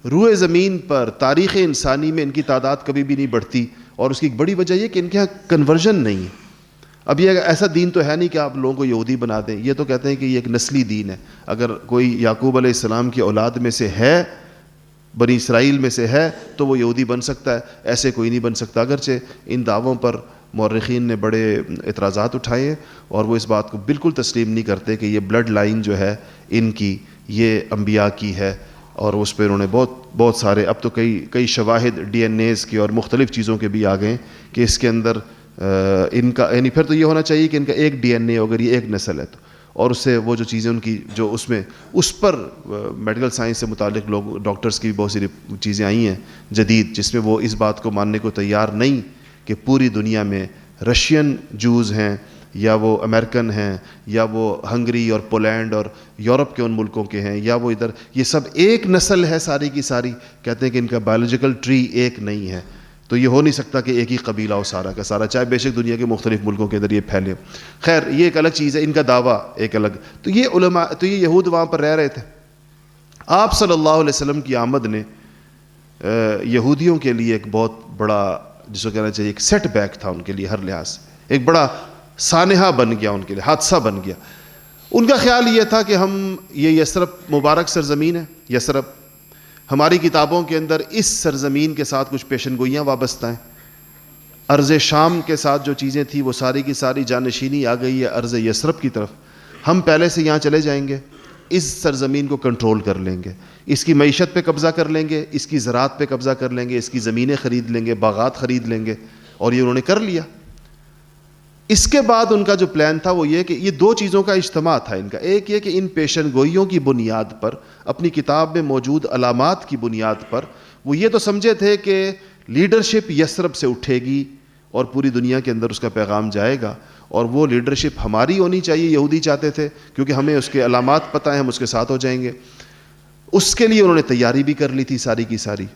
روئے زمین پر تاریخ انسانی میں ان کی تعداد کبھی بھی نہیں بڑھتی. اور اس کی ایک بڑی وجہ یہ کہ ان کے یہاں کنورژن نہیں ہے. اب یہ ایسا دین تو ہے نہیں کہ آپ لوگوں کو یہودی بنا دیں, یہ تو کہتے ہیں کہ یہ ایک نسلی دین ہے. اگر کوئی یعقوب علیہ السلام کی اولاد میں سے ہے, بنی اسرائیل میں سے ہے, تو وہ یہودی بن سکتا ہے, ایسے کوئی نہیں بن سکتا. اگرچہ ان دعووں پر مورخین نے بڑے اعتراضات اٹھائے ہیں اور وہ اس بات کو بالکل تسلیم نہیں کرتے کہ یہ بلڈ لائن جو ہے ان کی یہ انبیاء کی ہے. اور اس پہ انہوں نے بہت سارے, اب تو کئی شواہد ڈی این ایز کی اور مختلف چیزوں کے بھی آ گئے کہ اس کے اندر ان کا, یعنی پھر تو یہ ہونا چاہیے کہ ان کا ایک ڈی این اے اگر یہ ایک نسل ہے تو, اور اس سے وہ جو چیزیں ان کی جو اس پر میڈیکل سائنس سے متعلق لوگ ڈاکٹرز کی بھی بہت سی چیزیں آئی ہیں جدید, جس میں وہ اس بات کو ماننے کو تیار نہیں کہ پوری دنیا میں رشین جوز ہیں یا وہ امریکن ہیں یا وہ ہنگری اور پولینڈ اور یورپ کے ان ملکوں کے ہیں یا وہ ادھر, یہ سب ایک نسل ہے ساری کی ساری. کہتے ہیں کہ ان کا بایولوجیکل ٹری ایک نہیں ہے, تو یہ ہو نہیں سکتا کہ ایک ہی قبیلہ ہو سارا کا سارا, چاہے بے شک دنیا کے مختلف ملکوں کے اندر یہ پھیلے. خیر یہ ایک الگ چیز ہے, ان کا دعویٰ ایک الگ. تو یہ علماء, تو یہ یہود وہاں پر رہ رہے تھے. آپ صلی اللہ علیہ وسلم کی آمد نے یہودیوں کے لیے ایک بہت بڑا, جس کو کہنا چاہیے ایک سیٹ بیک تھا ان کے لیے, ہر لحاظ سے ایک بڑا سانحہ بن گیا ان کے لیے, حادثہ بن گیا. ان کا خیال یہ تھا کہ ہم یہ یثرب مبارک سرزمین ہے, یثرب ہماری کتابوں کے اندر اس سرزمین کے ساتھ کچھ پیشن گوئیاں وابستہ ہیں. ارض شام کے ساتھ جو چیزیں تھیں وہ ساری کی ساری جانشینی آ گئی ہے ارض یثرب کی طرف. ہم پہلے سے یہاں چلے جائیں گے, اس سرزمین کو کنٹرول کر لیں گے, اس کی معیشت پہ قبضہ کر لیں گے, اس کی زراعت پہ قبضہ کر لیں گے, اس کی زمینیں خرید لیں گے, باغات خرید لیں گے, اور یہ انہوں نے کر لیا۔ اس کے بعد ان کا جو پلان تھا وہ یہ کہ یہ دو چیزوں کا اجتماع تھا ان کا، ایک یہ کہ ان پیشن گوئیوں کی بنیاد پر، اپنی کتاب میں موجود علامات کی بنیاد پر وہ یہ تو سمجھے تھے کہ لیڈرشپ یثرب سے اٹھے گی اور پوری دنیا کے اندر اس کا پیغام جائے گا، اور وہ لیڈرشپ ہماری ہونی چاہیے، یہودی چاہتے تھے، کیونکہ ہمیں اس کے علامات پتہ ہیں، ہم اس کے ساتھ ہو جائیں گے۔ اس کے لیے انہوں نے تیاری بھی کر لی تھی ساری کی ساری۔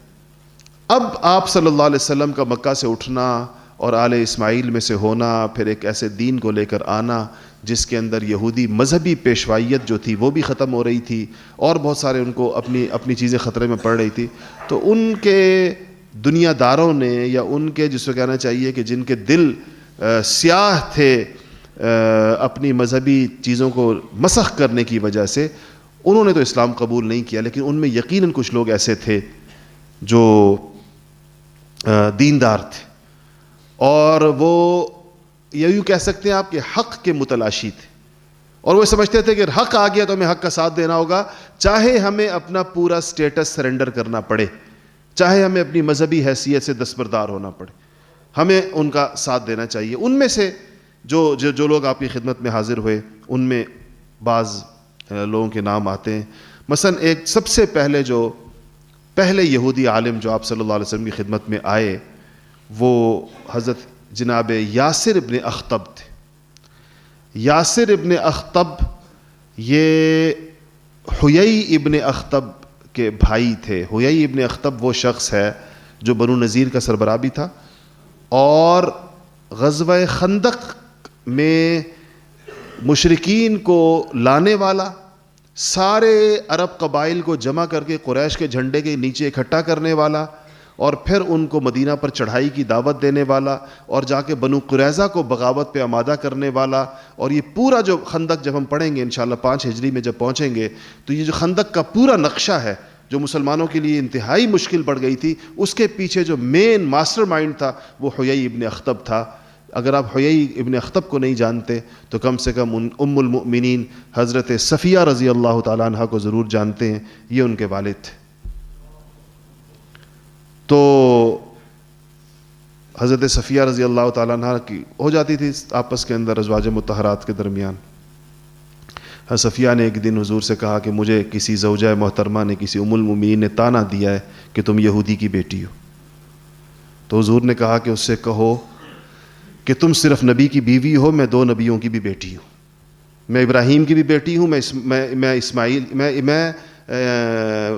اب آپ صلی اللہ علیہ وسلم کا مکہ سے اٹھنا اور آل اسماعیل میں سے ہونا، پھر ایک ایسے دین کو لے کر آنا جس کے اندر یہودی مذہبی پیشوائیت جو تھی وہ بھی ختم ہو رہی تھی، اور بہت سارے ان کو اپنی چیزیں خطرے میں پڑ رہی تھی، تو ان کے دنیا داروں نے، یا ان کے جس کو کہنا چاہیے کہ جن کے دل سیاہ تھے اپنی مذہبی چیزوں کو مسخ کرنے کی وجہ سے، انہوں نے تو اسلام قبول نہیں کیا، لیکن ان میں یقیناً کچھ لوگ ایسے تھے جو دیندار تھے، اور وہ یوں کہہ سکتے ہیں آپ کہ حق کے متلاشی تھے، اور وہ سمجھتے تھے کہ اگر حق آ گیا تو ہمیں حق کا ساتھ دینا ہوگا، چاہے ہمیں اپنا پورا سٹیٹس سرنڈر کرنا پڑے، چاہے ہمیں اپنی مذہبی حیثیت سے دستبردار ہونا پڑے، ہمیں ان کا ساتھ دینا چاہیے۔ ان میں سے جو لوگ آپ کی خدمت میں حاضر ہوئے، ان میں بعض لوگوں کے نام آتے ہیں۔ مثلا ایک سب سے پہلے یہودی عالم جو آپ صلی اللہ علیہ وسلم کی خدمت میں آئے، وہ حضرت جناب یاسر ابن اخطب تھے۔ یاسر ابن اخطب یہ حیی ابن اخطب کے بھائی تھے۔ حیی ابن اخطب وہ شخص ہے جو بنو نذیر کا سربراہ بھی تھا، اور غزوہ خندق میں مشرکین کو لانے والا، سارے عرب قبائل کو جمع کر کے قریش کے جھنڈے کے نیچے اکٹھا کرنے والا، اور پھر ان کو مدینہ پر چڑھائی کی دعوت دینے والا، اور جا کے بنو قریظہ کو بغاوت پہ آمادہ کرنے والا۔ اور یہ پورا جو خندق جب ہم پڑھیں گے انشاءاللہ 5 ہجری میں جب پہنچیں گے، تو یہ جو خندق کا پورا نقشہ ہے جو مسلمانوں کے لیے انتہائی مشکل پڑ گئی تھی، اس کے پیچھے جو مین ماسٹر مائنڈ تھا وہ حیی ابن اخطب تھا۔ اگر آپ حیی ابن اخطب کو نہیں جانتے تو کم سے کم ام المؤمنین حضرت صفیہ رضی اللہ تعالیٰ عنہ کو ضرور جانتے ہیں، یہ ان کے والد تھے۔ تو حضرت صفیہ رضی اللہ تعالیٰ عنہ کی ہو جاتی تھی آپس کے اندر ازواج مطہرات کے درمیان۔ حضرت صفیہ نے ایک دن حضور سے کہا کہ مجھے کسی زوجہ محترمہ نے، کسی ام المؤمنین نے طعنہ دیا ہے کہ تم یہودی کی بیٹی ہو۔ تو حضور نے کہا کہ اس سے کہو کہ تم صرف نبی کی بیوی ہو، میں 2 نبیوں کی بھی بیٹی ہوں، میں ابراہیم کی بھی بیٹی ہوں، میں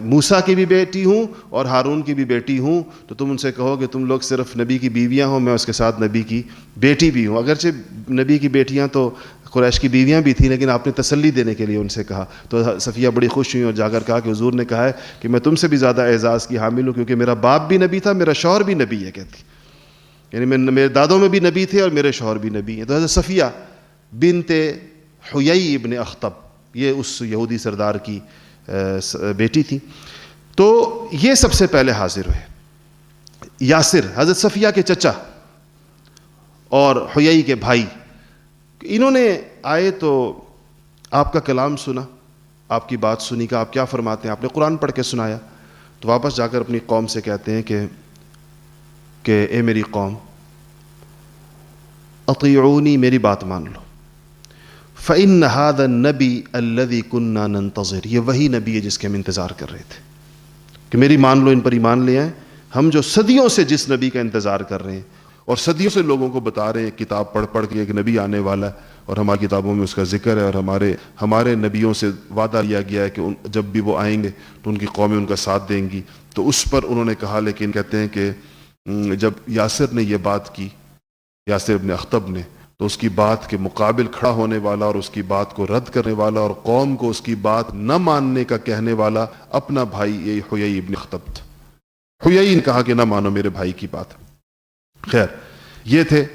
موسیٰ کی بھی بیٹی ہوں اور ہارون کی بھی بیٹی ہوں۔ تو تم ان سے کہو کہ تم لوگ صرف نبی کی بیویاں ہو، میں اس کے ساتھ نبی کی بیٹی بھی ہوں۔ اگرچہ نبی کی بیٹیاں تو قریش کی بیویاں بھی تھیں، لیکن آپ نے تسلی دینے کے لیے ان سے کہا۔ تو صفیہ بڑی خوش ہوئی اور جا کر کہا کہ حضور نے کہا ہے کہ میں تم سے بھی زیادہ اعزاز کی حامل ہوں، کیونکہ میرا باپ بھی نبی تھا، میرا شوہر بھی نبی ہے، کہتی یعنی میرے دادوں میں بھی نبی تھے اور میرے شوہر بھی نبی ہیں۔ تو حضرت صفیہ بنت حیی ابن اخطب یہ اس یہودی سردار کی بیٹی تھی۔ تو یہ سب سے پہلے حاضر ہوئے، یاسر حضرت صفیہ کے چچا اور حیی کے بھائی۔ انہوں نے آئے تو آپ کا کلام سنا، آپ کی بات سنی کہ آپ کیا فرماتے ہیں، آپ نے قرآن پڑھ کے سنایا۔ تو واپس جا کر اپنی قوم سے کہتے ہیں کہ اے میری قوم، اطیعونی، میری بات مان لو، فإن هذا النبی الذی كنا ننتظر، یہ وہی نبی ہے جس کے ہم انتظار کر رہے تھے، کہ میری مان لو، ان پر ایمان لے آئیں۔ ہم جو صدیوں سے جس نبی کا انتظار کر رہے ہیں اور صدیوں سے لوگوں کو بتا رہے ہیں، کتاب پڑھ پڑھ کے ایک نبی آنے والا ہے اور ہماری کتابوں میں اس کا ذکر ہے، اور ہمارے نبیوں سے وعدہ لیا گیا ہے کہ جب بھی وہ آئیں گے تو ان کی قومیں ان کا ساتھ دیں گی۔ تو اس پر انہوں نے کہا، لیکن کہتے ہیں کہ جب یاسر نے یہ بات کی، یاسر ابن اخطب نے، تو اس کی بات کے مقابل کھڑا ہونے والا اور اس کی بات کو رد کرنے والا اور قوم کو اس کی بات نہ ماننے کا کہنے والا اپنا بھائی یہ حیی ابن اخطب تھا۔ حیی نے کہا کہ نہ مانو میرے بھائی کی بات۔ خیر، یہ تھے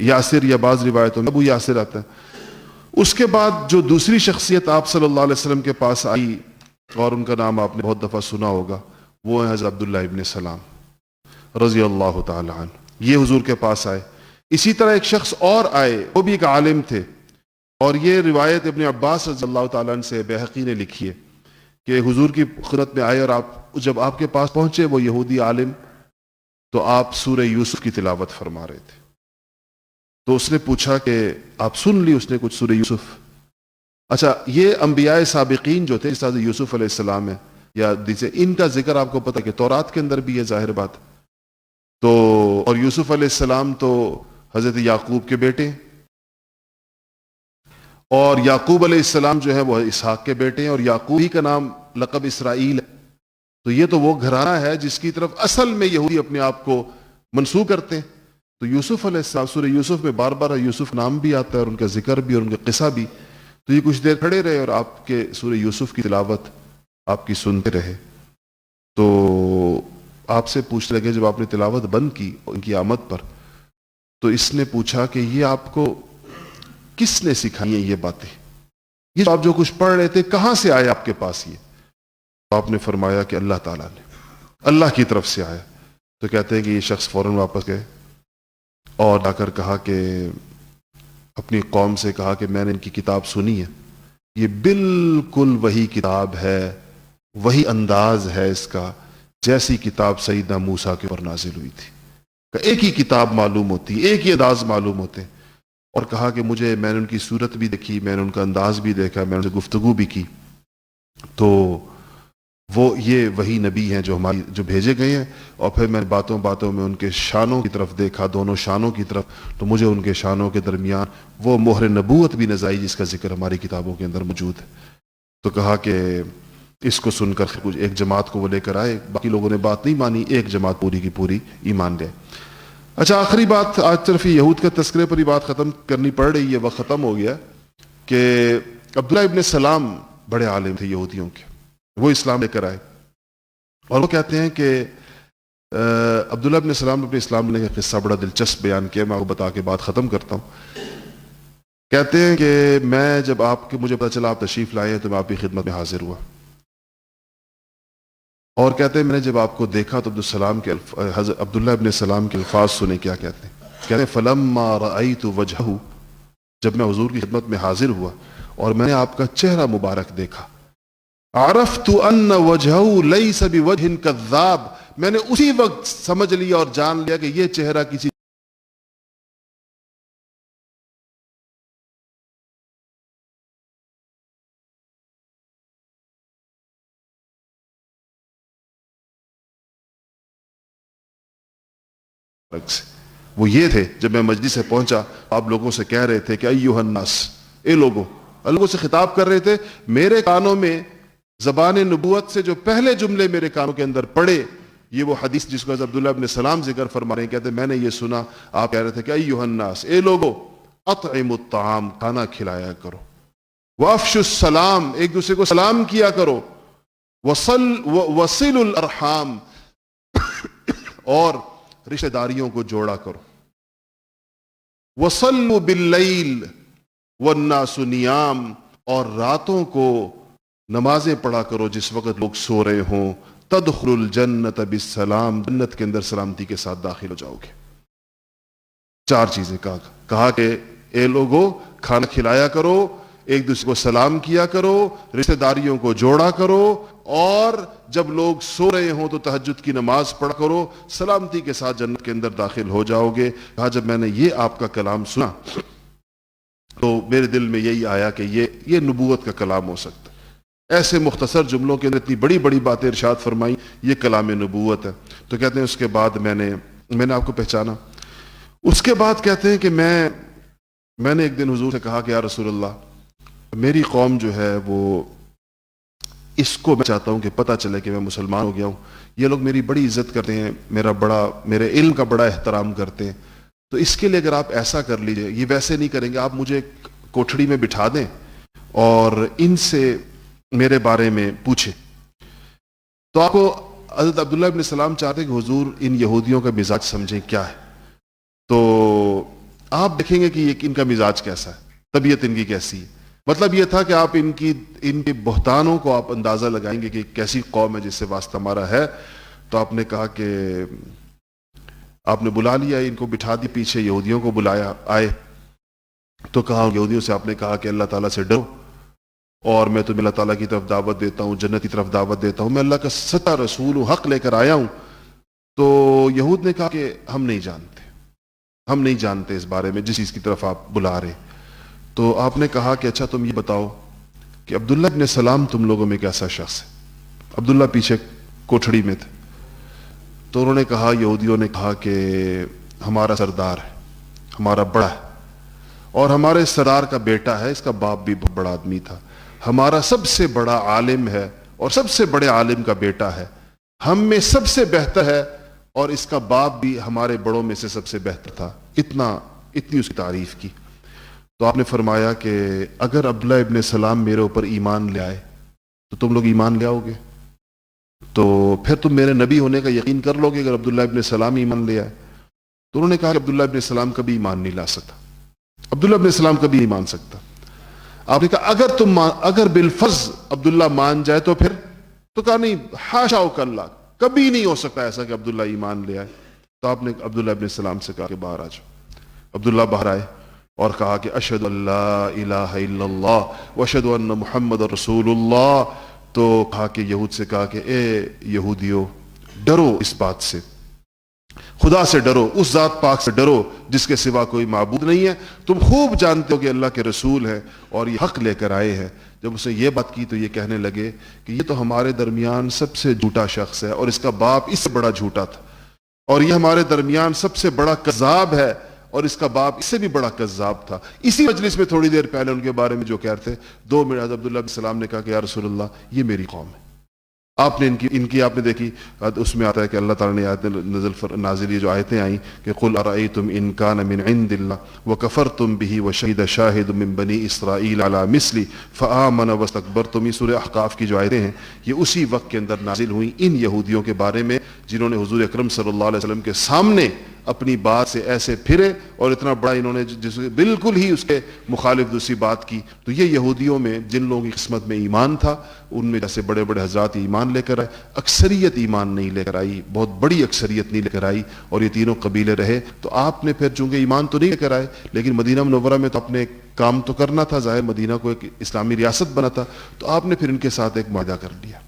یاسر، یا بعض روایتوں میں ابو یاسر آتا ہے۔ اس کے بعد جو دوسری شخصیت آپ صلی اللہ علیہ وسلم کے پاس آئی، اور ان کا نام آپ نے بہت دفعہ سنا ہوگا، وہ ہے حضرت عبداللہ ابن سلام رضی اللہ تعالی عنہ۔ یہ حضور کے پاس آئے۔ اسی طرح ایک شخص اور آئے، وہ بھی ایک عالم تھے، اور یہ روایت ابن عباس رضی اللہ تعالیٰ عنہ سے بہقی نے لکھی ہے کہ حضور کی خدمت میں آئے، اور جب آپ کے پاس پہنچے وہ یہودی عالم، تو آپ سورہ یوسف کی تلاوت فرما رہے تھے. تو اس نے پوچھا کہ آپ سن لی اس نے کچھ سورہ یوسف؟ اچھا، یہ انبیاء سابقین جو تھے، اس طرح یوسف علیہ السلام ہے یا جیسے ان کا ذکر آپ کو پتہ کہ تورات کے اندر بھی ہے، ظاہر بات. تو اور یوسف علیہ السلام تو حضرت یعقوب کے بیٹے ہیں، اور یعقوب علیہ السلام جو ہے وہ اسحاق کے بیٹے ہیں، اور یعقوب ہی کا نام لقب اسرائیل ہے. تو یہ تو وہ گھرانہ ہے جس کی طرف اصل میں یہودی اپنے آپ کو منسوب کرتے ہیں. تو یوسف علیہ السلام، سورہ یوسف میں بار بار یوسف نام بھی آتا ہے اور ان کا ذکر بھی اور ان کا قصہ بھی. تو یہ کچھ دیر کھڑے رہے اور آپ کے سورہ یوسف کی تلاوت آپ کی سنتے رہے. تو آپ سے پوچھنے لگے جب آپ نے تلاوت بند کی ان کی آمد پر، تو اس نے پوچھا کہ یہ آپ کو کس نے سکھائی ہیں یہ باتیں؟ یہ آپ جو کچھ پڑھ رہے تھے کہاں سے آیا آپ کے پاس یہ؟ تو آپ نے فرمایا کہ اللہ تعالیٰ نے، اللہ کی طرف سے آیا. تو کہتے ہیں کہ یہ شخص فوراً واپس گئے اور جا کر کہا کہ اپنی قوم سے کہا کہ میں نے ان کی کتاب سنی ہے، یہ بالکل وہی کتاب ہے، وہی انداز ہے اس کا جیسی کتاب سیدنا موسیٰ کے اوپر نازل ہوئی تھی. کہ ایک ہی کتاب معلوم ہوتی، ایک ہی انداز معلوم ہوتے. اور کہا کہ میں نے ان کی صورت بھی دیکھی، میں نے ان کا انداز بھی دیکھا، میں نے ان سے گفتگو بھی کی. تو وہ یہ وہی نبی ہیں جو بھیجے گئے ہیں. اور پھر میں باتوں باتوں میں ان کے شانوں کی طرف دیکھا، دونوں شانوں کی طرف، تو مجھے ان کے شانوں کے درمیان وہ مہر نبوت بھی نظر آئی جس کا ذکر ہماری کتابوں کے اندر موجود ہے. تو کہا کہ اس کو سن کر کچھ ایک جماعت کو وہ لے کر آئے، باقی لوگوں نے بات نہیں مانی، ایک جماعت پوری کی پوری ایمان لے. اچھا، آخری بات، آج طرف یہود کا تذکرے پر ہی بات ختم کرنی پڑ رہی ہے، وقت ختم ہو گیا. کہ عبداللہ ابن سلام بڑے عالم تھے یہودیوں کے، وہ اسلام لے کر آئے. اور وہ کہتے ہیں کہ عبداللہ ابن سلام نے اپنے اسلام لینے کا قصہ بڑا دلچسپ بیان کیا، میں آپ کو بتا کے بات ختم کرتا ہوں. کہتے ہیں کہ میں جب مجھے پتا چلا آپ تشریف لائے ہیں تو میں آپ کی خدمت میں حاضر ہوا. اور کہتے ہیں میں نے جب آپ کو دیکھا تو عبداللہ ابن سلام کے الفاظ سنے. کیا کہتے ہیں؟ کہتے ہیں فلما رأیت وجہہ، جب میں حضور کی خدمت میں حاضر ہوا اور میں نے آپ کا چہرہ مبارک دیکھا، عرفت ان وجہہ لیس بوجہ کذاب، میں نے اسی وقت سمجھ لیا اور جان لیا کہ یہ چہرہ کسی سے. وہ یہ تھے جب میں مجلس سے پہنچا آپ لوگوں سے کہہ رہے تھے کہ ایھا الناس، اے لوگوں سے خطاب کر رہے تھے. میرے کانوں میں زبان نبوت سے جو پہلے جملے میرے کانوں کے اندر پڑے، یہ وہ حدیث جس کو عبداللہ ابن سلام ذکر فرما رہے ہیں. کہتے ہیں میں نے یہ سنا، آپ کہہ رہے تھے کہ ایھا الناس، اے لوگو، اطعموا الطعام، کھانا کھلایا کرو، وافشوا السلام، ایک دوسرے کو سلام کیا کرو، وصلوا الارحام، اور رشتہ داریوں کو جوڑا کرو، وصلوا باللیل والناس نیام، اور راتوں کو نمازیں پڑھا کرو جس وقت لوگ سو رہے ہوں، تدخل الجنت بالسلام، جنت کے اندر سلامتی کے ساتھ داخل ہو جاؤ گے. 4 چیزیں کہا کہ اے لوگو، کھانا کھلایا کرو، ایک دوسرے کو سلام کیا کرو، رشتہ داریوں کو جوڑا کرو، اور جب لوگ سو رہے ہوں تو تہجد کی نماز پڑھا کرو، سلامتی کے ساتھ جنت کے اندر داخل ہو جاؤ گے. کہا جب میں نے یہ آپ کا کلام سنا تو میرے دل میں یہی آیا کہ یہ نبوت کا کلام ہو سکتا ہے. ایسے مختصر جملوں کے اندر اتنی بڑی بڑی باتیں ارشاد فرمائی، یہ کلام نبوت ہے. تو کہتے ہیں اس کے بعد میں نے آپ کو پہچانا. اس کے بعد کہتے ہیں کہ میں نے ایک دن حضور سے کہا کہ یا رسول اللہ، میری قوم جو ہے وہ اس کو میں چاہتا ہوں کہ پتہ چلے کہ میں مسلمان ہو گیا ہوں. یہ لوگ میری بڑی عزت کرتے ہیں، میرے علم کا بڑا احترام کرتے ہیں. تو اس کے لیے اگر آپ ایسا کر لیجئے، یہ ویسے نہیں کریں گے، آپ مجھے کوٹھڑی میں بٹھا دیں اور ان سے میرے بارے میں پوچھیں. تو آپ کو حضرت عبداللہ ابن سلام چاہتے ہیں کہ حضور ان یہودیوں کا مزاج سمجھیں کیا ہے. تو آپ دیکھیں گے کہ ان کا مزاج کیسا ہے، طبیعت ان کی کیسی ہے. مطلب یہ تھا کہ آپ ان کے بہتانوں کو آپ اندازہ لگائیں گے کہ کیسی قوم ہے جس سے واسطہ ہمارا ہے. تو آپ نے کہا کہ آپ نے بلا لیا، ان کو بٹھا دی پیچھے، یہودیوں کو بلایا، آئے تو کہا یہودیوں سے آپ نے کہا کہ اللہ تعالیٰ سے ڈرو، اور میں تمہیں اللہ تعالیٰ کی طرف دعوت دیتا ہوں، جنت کی طرف دعوت دیتا ہوں، میں اللہ کا سچا رسول ہوں، حق لے کر آیا ہوں. تو یہود نے کہا کہ ہم نہیں جانتے اس بارے میں جس چیز کی طرف آپ بلا رہے. تو آپ نے کہا کہ اچھا تم یہ بتاؤ کہ عبداللہ ابن سلام تم لوگوں میں کیسا شخص ہے. عبداللہ پیچھے کوٹھڑی میں تھے. تو انہوں نے کہا، یہودیوں نے کہا کہ ہمارا سردار ہے، ہمارا بڑا ہے، اور ہمارے سردار کا بیٹا ہے، اس کا باپ بھی بہت بڑا آدمی تھا، ہمارا سب سے بڑا عالم ہے اور سب سے بڑے عالم کا بیٹا ہے، ہم میں سب سے بہتر ہے، اور اس کا باپ بھی ہمارے بڑوں میں سے سب سے بہتر تھا. اتنی اس کی تعریف کی. تو آپ نے فرمایا کہ اگر عبداللہ ابن سلام میرے اوپر ایمان لے آئے تو تم لوگ ایمان لے آؤ گے؟ تو پھر تم میرے نبی ہونے کا یقین کر لو گے اگر عبداللہ ابن سلام ایمان لے آئے؟ تو انہوں نے کہا کہ عبداللہ ابن سلام کبھی ایمان نہیں لا سکتا، عبداللہ ابن سلام کبھی نہیں مان سکتا. آپ نے کہا اگر بالفرض عبداللہ مان جائے تو پھر؟ تو کہا نہیں، حاشا وکلا، کبھی نہیں ہو سکتا ایسا کہ عبداللہ ایمان لے آئے. تو آپ نے عبداللہ ابن سلام سے کہا کہ باہر آ جاؤ. عبداللہ باہر آئے اور کہا کہ اشہد ان لا الہ الا اللہ واشہد ان محمد رسول اللہ. تو کہا کہ یہود سے کہا کہ اے یہودیو، ڈرو اس بات سے، خدا سے ڈرو، اس ذات پاک سے ڈرو جس کے سوا کوئی معبود نہیں ہے. تم خوب جانتے ہو کہ اللہ کے رسول ہیں اور یہ حق لے کر آئے ہیں. جب اسے یہ بات کی تو یہ کہنے لگے کہ یہ تو ہمارے درمیان سب سے جھوٹا شخص ہے اور اس کا باپ اس سے بڑا جھوٹا تھا، اور یہ ہمارے درمیان سب سے بڑا کذاب ہے اور اس کا باپ اس سے بھی بڑا کذاب تھا. اسی مجلس میں تھوڑی دیر پہلے ان کے بارے میں جو کہتے 2 منٹ عبداللہ بن سلام نے کہا کہ یا رسول اللہ یہ میری قوم ہے. آپ نے ان کی آپ نے دیکھی، اس میں آتا ہے کہ اللہ تعالیٰ نے آیتیں نازل یہ جو آیتیں آئیں کہ قل ارأیتم ان کان من عند اللہ وکفرتم بہ وشہد شاہد من بنی اسرائیل علی مثلی فآمن واستکبرتم. یہ سورہ احقاف کی جو آیتیں ہیں یہ اسی وقت کے اندر نازل ہوئیں ان یہودیوں کے بارے میں جنہوں نے حضور اکرم صلی اللہ علیہ وسلم کے سامنے اپنی بات سے ایسے پھرے اور اتنا بڑا انہوں نے جس بالکل ہی اس کے مخالف دوسری بات کی. تو یہ یہودیوں میں جن لوگوں کی قسمت میں ایمان تھا ان میں جیسے بڑے بڑے حضرات ایمان لے کر آئے، اکثریت ایمان نہیں لے کر آئی، بہت بڑی اکثریت نہیں لے کر آئی، اور یہ تینوں قبیلے رہے. تو آپ نے پھر چونکہ ایمان تو نہیں لے کر آئے لیکن مدینہ منورہ میں تو آپ نے کام تو کرنا تھا، ظاہر مدینہ کو ایک اسلامی ریاست بنا تھا، تو آپ نے پھر ان کے ساتھ ایک معاہدہ کر لیا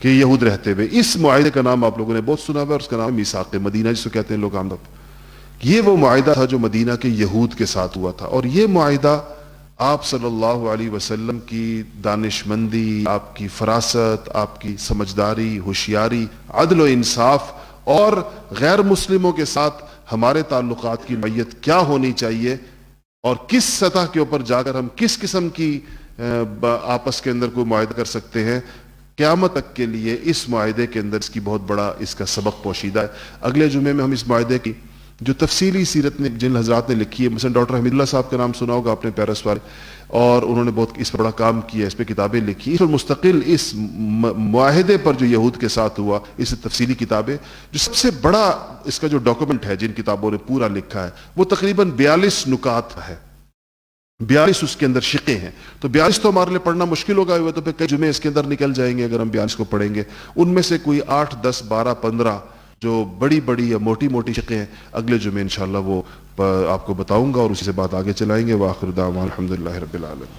کہ یہود رہتے ہوئے. اس معاہدے کا نام آپ لوگوں نے بہت سنا ہوا، اور اس کا نام میثاق مدینہ جس کو کہتے ہیں لوگ عام طور پر. یہ وہ معاہدہ تھا جو مدینہ کے یہود کے ساتھ ہوا تھا، اور یہ معاہدہ آپ صلی اللہ علیہ وسلم کی دانش مندی، آپ کی فراست، آپ کی سمجھداری، ہوشیاری، عدل و انصاف اور غیر مسلموں کے ساتھ ہمارے تعلقات کی نوعیت کیا ہونی چاہیے اور کس سطح کے اوپر جا کر ہم کس قسم کی آپس کے اندر کوئی معاہدہ کر سکتے ہیں، قیامت تک کے لیے اس معاہدے کے اندر اس کی بہت بڑا اس کا سبق پوشیدہ ہے. اگلے جمعے میں ہم اس معاہدے کی جو تفصیلی سیرت نے جن حضرات نے لکھی ہے، مثلا ڈاکٹر حمید اللہ صاحب کا نام سنا ہوگا آپ نے، پیرس والے، اور انہوں نے بہت اس پر بڑا کام کیا، اس پہ کتابیں لکھی. اس پر مستقل اس معاہدے پر جو یہود کے ساتھ ہوا اس تفصیلی کتابیں، جو سب سے بڑا اس کا جو ڈاکومنٹ ہے جن کتابوں نے پورا لکھا ہے وہ تقریباً 42 نکات ہے، 42 اس کے اندر شقیں ہیں. تو 42 تو ہمارے لیے پڑھنا مشکل ہوگا، تو پھر کئی جمعے اس کے اندر نکل جائیں گے اگر ہم 42 کو پڑھیں گے. ان میں سے کوئی 8 10 12 15 جو بڑی بڑی یا موٹی موٹی شقیں ہیں اگلے جمعے انشاءاللہ وہ آپ کو بتاؤں گا اور اسی سے بات آگے چلائیں گے. وآخر دعوانا الحمدللہ رب العالمین.